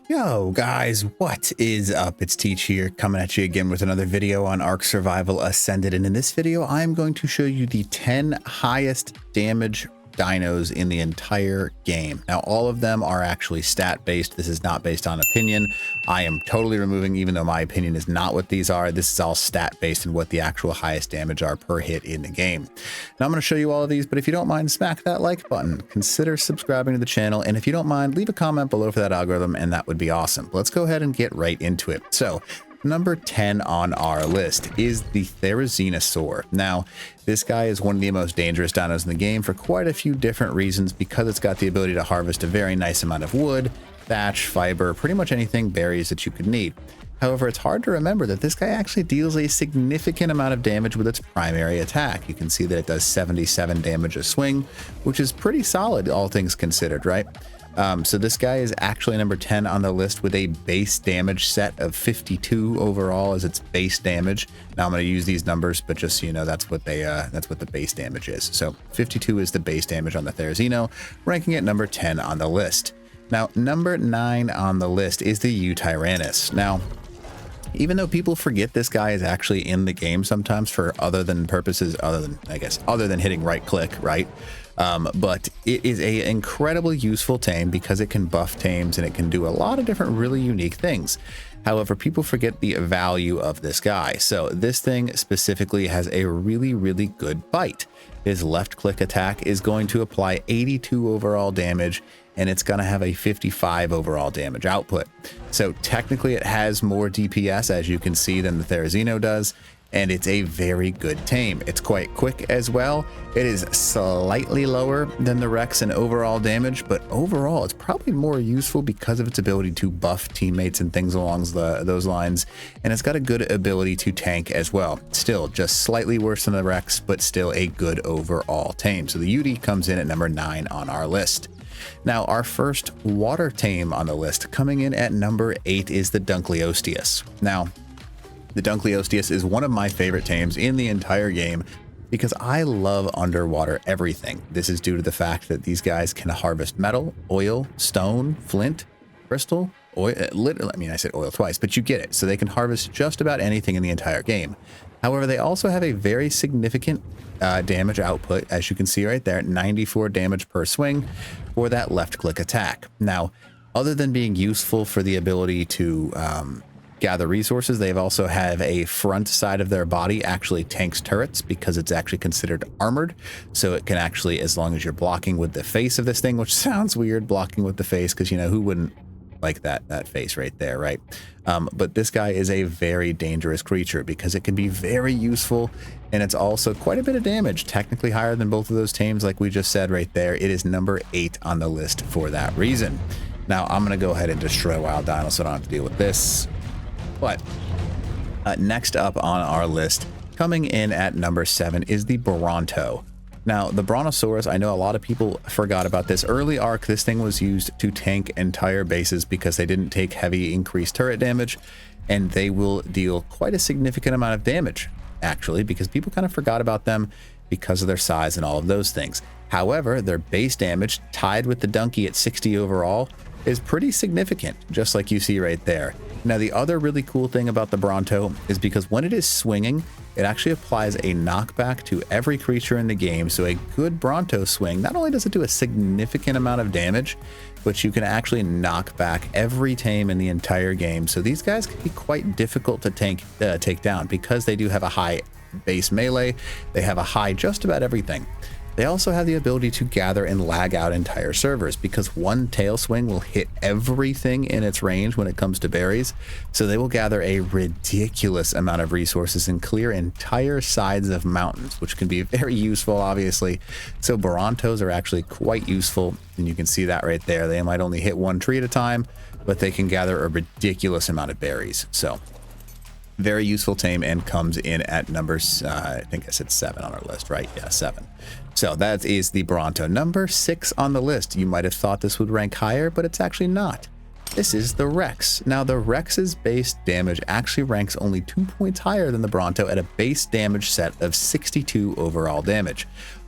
Yo guys, what is up? It's Teach here, coming at you again with another video on Ark Survival Ascended, and in this video I'm going to show you the 10 highest damage dinos in the entire game. Now all of them are actually stat based. This is not based on opinion. I am totally removing, even though my opinion is not what these are, this is all stat based and what the actual highest damage are per hit in the game. Now I'm going to show you all of these, but if you don't mind, smack that like button, consider subscribing to the channel, and if you don't mind, leave a comment below for that algorithm and that would be awesome. Let's go ahead and get right into it. So number 10 on our list is the Therizinosaur. Now, this guy is one of the most dangerous dinos in the game for quite a few different reasons, because it's got the ability to harvest a very nice amount of wood, thatch, fiber, pretty much anything, berries that you could need. However, it's hard to remember that this guy actually deals a significant amount of damage with its primary attack. You can see that it does 77 damage a swing, which is pretty solid, all things considered, right? So this guy is actually number 10 on the list with a base damage set of 52 overall as its base damage. Now I'm going to use these numbers, but just so you know, that's what the base damage is. So 52 is the base damage on the Therizino, ranking it number 10 on the list. Now number 9 on the list is the Yutyrannus. Now, even though people forget this guy is actually in the game sometimes for other than hitting right click, right? But it is a incredibly useful tame because it can buff tames and it can do a lot of different really unique things. However, people forget the value of this guy. So this thing specifically has a really, really good bite. His left click attack is going to apply 82 overall damage, and it's going to have a 55 overall damage output. So technically it has more DPS, as you can see, than the Therizino does, and it's a very good tame. It's quite quick as well. It is slightly lower than the Rex in overall damage, but overall it's probably more useful because of its ability to buff teammates and things along those lines, and it's got a good ability to tank as well. Still just slightly worse than the Rex, but still a good overall tame. So the Yutty comes in at number 9 on our list. Now our first water tame on the list, coming in at number 8, is the Dunkleosteus. Now the Dunkleosteus is one of my favorite tames in the entire game because I love underwater everything. This is due to the fact that these guys can harvest metal, oil, stone, flint, crystal, oil. Literally, I mean, I said oil twice, but you get it. So they can harvest just about anything in the entire game. However, they also have a very significant damage output, as you can see right there, 94 damage per swing for that left click attack. Now, other than being useful for the ability to gather resources, they also have a front side of their body actually tanks turrets because it's actually considered armored. So it can actually, as long as you're blocking with the face of this thing, which sounds weird, blocking with the face, because, you know, who wouldn't like that face right there, right? But this guy is a very dangerous creature because it can be very useful, and it's also quite a bit of damage, technically higher than both of those tames like we just said right there. It is number 8 on the list for that reason. Now I'm going to go ahead and destroy wild dinos so I don't have to deal with this. But next up on our list, coming in at number 7, is the Bronto. Now, the Brontosaurus, I know a lot of people forgot about this. Early Ark, this thing was used to tank entire bases because they didn't take heavy increased turret damage, and they will deal quite a significant amount of damage, actually, because people kind of forgot about them because of their size and all of those things. However, their base damage, tied with the Donkey at 60 overall, is pretty significant, just like you see right there. Now, the other really cool thing about the Bronto is because when it is swinging, it actually applies a knockback to every creature in the game. So a good Bronto swing, not only does it do a significant amount of damage, but you can actually knock back every tame in the entire game. So these guys can be quite difficult to take down because they do have a high base melee. They have a high just about everything. They also have the ability to gather and lag out entire servers because one tail swing will hit everything in its range when it comes to berries. So they will gather a ridiculous amount of resources and clear entire sides of mountains, which can be very useful, obviously. So Brontos are actually quite useful, and you can see that right there. They might only hit one tree at a time, but they can gather a ridiculous amount of berries. So very useful tame, and comes in at numbers, I think I said 7 on our list, right? Yeah, 7. So that is the Bronto. Number 6 on the list. You might have thought this would rank higher, but it's actually not. This is the Rex. Now, the Rex's base damage actually ranks only 2 points higher than the Bronto at a base damage set of 62 overall damage.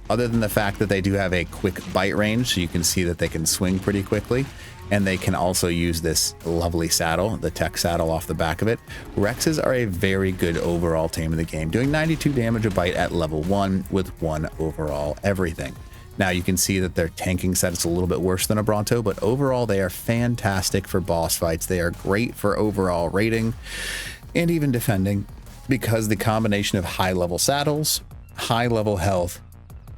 Other than the fact that they do have a quick bite range, so you can see that they can swing pretty quickly, and they can also use this lovely saddle, the tech saddle off the back of it. Rexes are a very good overall tame in the game, doing 92 damage a bite at level 1 with 1 overall everything. Now you can see that their tanking set is a little bit worse than a Bronto, but overall they are fantastic for boss fights. They are great for overall rating and even defending, because the combination of high level saddles, high level health,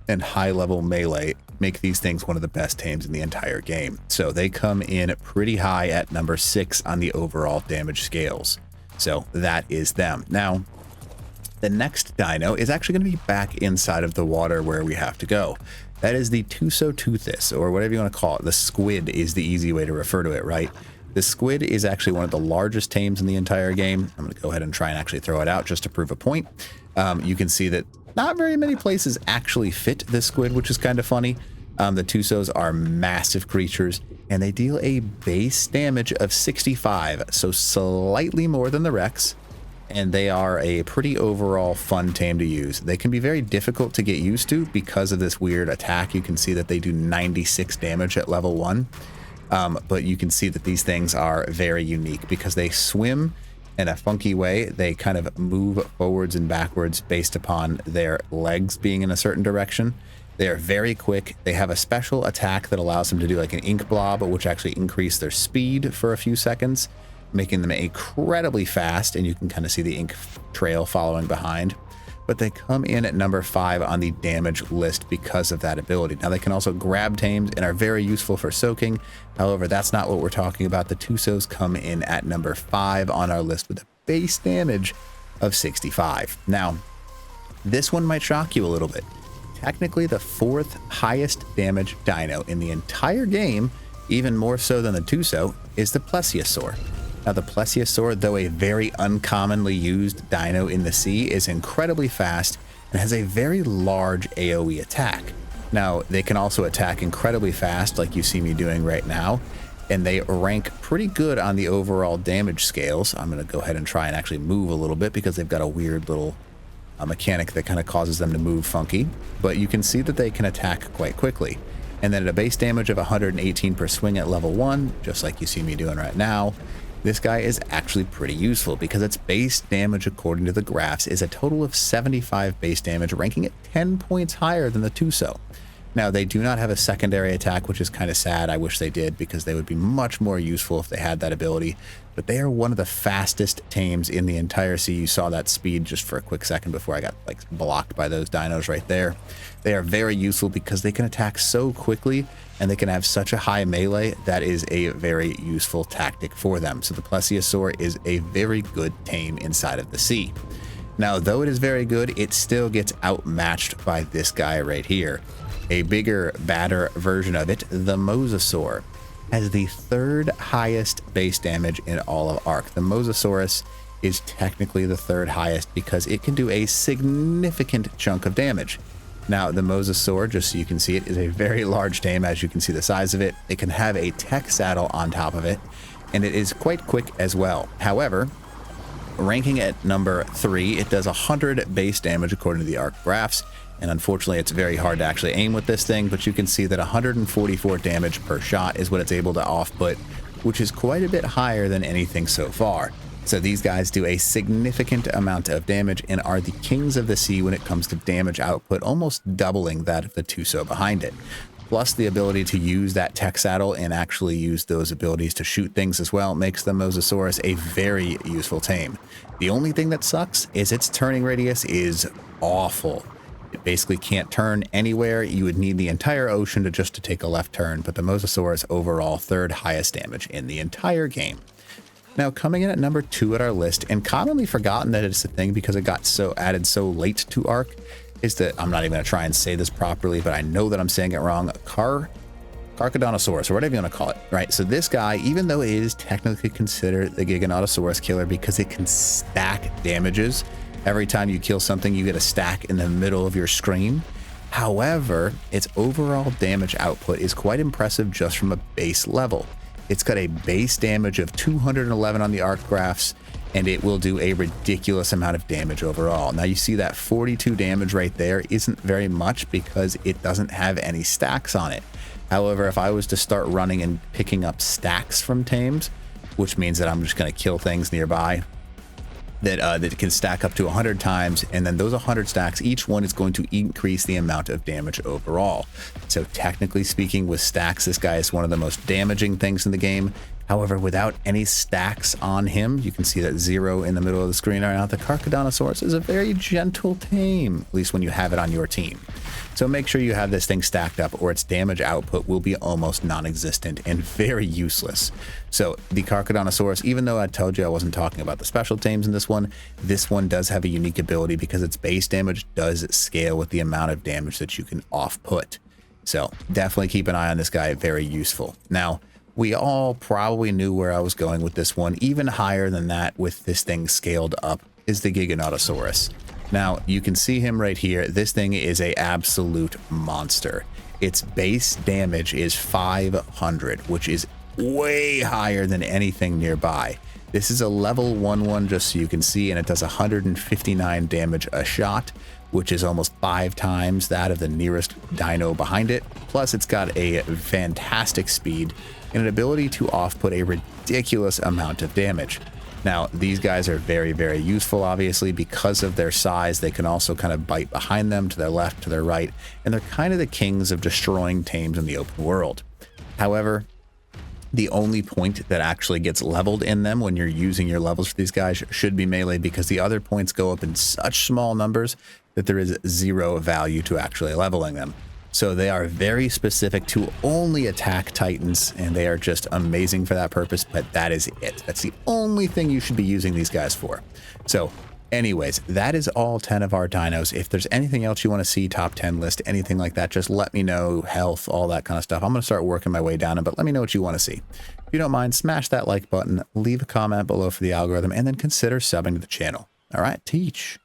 and high level melee make these things one of the best tames in the entire game. So they come in pretty high at number 6 on the overall damage scales. So that is them. Now, the next dino is actually going to be back inside of the water where we have to go. That is the Tusoteuthis, or whatever you want to call it. The squid is the easy way to refer to it, right? The squid is actually one of the largest tames in the entire game. I'm going to go ahead and try and actually throw it out just to prove a point. You can see that not very many places actually fit this squid, which is kind of funny. The Tusos are massive creatures, and they deal a base damage of 65, so slightly more than the Rex, and they are a pretty overall fun tame to use. They can be very difficult to get used to because of this weird attack. You can see that they do 96 damage at level 1, but you can see that these things are very unique because they swim in a funky way. They kind of move forwards and backwards based upon their legs being in a certain direction. They are very quick. They have a special attack that allows them to do like an ink blob, which actually increase their speed for a few seconds, making them incredibly fast, and you can kind of see the ink trail following behind. But they come in at number 5 on the damage list because of that ability. Now they can also grab tames and are very useful for soaking. However, that's not what we're talking about. The Tusos come in at number 5 on our list with a base damage of 65. Now, this one might shock you a little bit. Technically the 4th highest damage dino in the entire game, even more so than the Tuso, is the Plesiosaur. Now the Plesiosaur, though a very uncommonly used dino in the sea, is incredibly fast and has a very large AoE attack. Now they can also attack incredibly fast like you see me doing right now, and they rank pretty good on the overall damage scales. I'm going to go ahead and try and actually move a little bit because they've got a weird little mechanic that kind of causes them to move funky, but you can see that they can attack quite quickly. And then at a base damage of 118 per swing at level 1, just like you see me doing right now, this guy is actually pretty useful because its base damage, according to the graphs, is a total of 75 base damage, ranking it 10 points higher than the Tuso. Now, they do not have a secondary attack, which is kind of sad. I wish they did, because they would be much more useful if they had that ability. But they are one of the fastest tames in the entire sea. You saw that speed just for a quick second before I got like blocked by those dinos right there. They are very useful because they can attack so quickly and they can have such a high melee. That is a very useful tactic for them. So the Plesiosaur is a very good tame inside of the sea. Now, though it is very good, it still gets outmatched by this guy right here. A bigger, badder version of it, the Mosasaur, has the 3rd highest base damage in all of Ark. The Mosasaurus is technically the 3rd highest because it can do a significant chunk of damage. Now, the Mosasaur, just so you can see it, is a very large tame. As you can see the size of it, it can have a tech saddle on top of it, and it is quite quick as well. However, ranking at number 3, it does 100 base damage according to the Ark graphs. And unfortunately, it's very hard to actually aim with this thing, but you can see that 144 damage per shot is what it's able to off-put, which is quite a bit higher than anything so far. So these guys do a significant amount of damage and are the kings of the sea when it comes to damage output, almost doubling that of the Tuso behind it. Plus, the ability to use that tech saddle and actually use those abilities to shoot things as well makes the Mosasaurus a very useful tame. The only thing that sucks is its turning radius is awful. It basically can't turn anywhere. You would need the entire ocean to take a left turn, but the Mosasaurus overall 3rd highest damage in the entire game. Now, coming in at number 2 at our list, and commonly forgotten that it's a thing because it got so added so late to Ark, is that, I'm not even going to try and say this properly, but I know that I'm saying it wrong, Carcharodontosaurus, or whatever you want to call it, right? So this guy, even though it is technically considered the Giganotosaurus killer because it can stack damages, every time you kill something, you get a stack in the middle of your screen. However, its overall damage output is quite impressive just from a base level. It's got a base damage of 211 on the Ark graphs, and it will do a ridiculous amount of damage overall. Now you see that 42 damage right there isn't very much because it doesn't have any stacks on it. However, if I was to start running and picking up stacks from tames, which means that I'm just going to kill things nearby that can stack up to 100 times, and then those 100 stacks, each one is going to increase the amount of damage overall. So technically speaking, with stacks, this guy is one of the most damaging things in the game. However, without any stacks on him, you can see that 0 in the middle of the screen right now. The Carcharodontosaurus is a very gentle tame, at least when you have it on your team. So make sure you have this thing stacked up, or its damage output will be almost non-existent and very useless. So the Carcharodontosaurus, even though I told you I wasn't talking about the special tames in this one does have a unique ability because its base damage does scale with the amount of damage that you can off-put. So definitely keep an eye on this guy, very useful. Now, we all probably knew where I was going with this one. Even higher than that, with this thing scaled up, is the Giganotosaurus. Now, you can see him right here. This thing is an absolute monster. Its base damage is 500, which is way higher than anything nearby. This is a level 1/1, just so you can see, and it does 159 damage a shot, which is almost 5 times that of the nearest dino behind it. Plus, it's got a fantastic speed and an ability to off-put a ridiculous amount of damage. Now, these guys are very, very useful, obviously, because of their size. They can also kind of bite behind them, to their left, to their right, and they're kind of the kings of destroying tames in the open world. However, the only point that actually gets leveled in them when you're using your levels for these guys should be melee, because the other points go up in such small numbers that there is 0 value to actually leveling them. So they are very specific to only attack titans, and they are just amazing for that purpose, but that is it. That's the only thing you should be using these guys for. So anyways, that is all 10 of our dinos. If there's anything else you want to see, top 10 list, anything like that, just let me know. Health, all that kind of stuff. I'm going to start working my way down, but let me know what you want to see. If you don't mind, smash that like button, leave a comment below for the algorithm, and then consider subbing to the channel. All right, teach.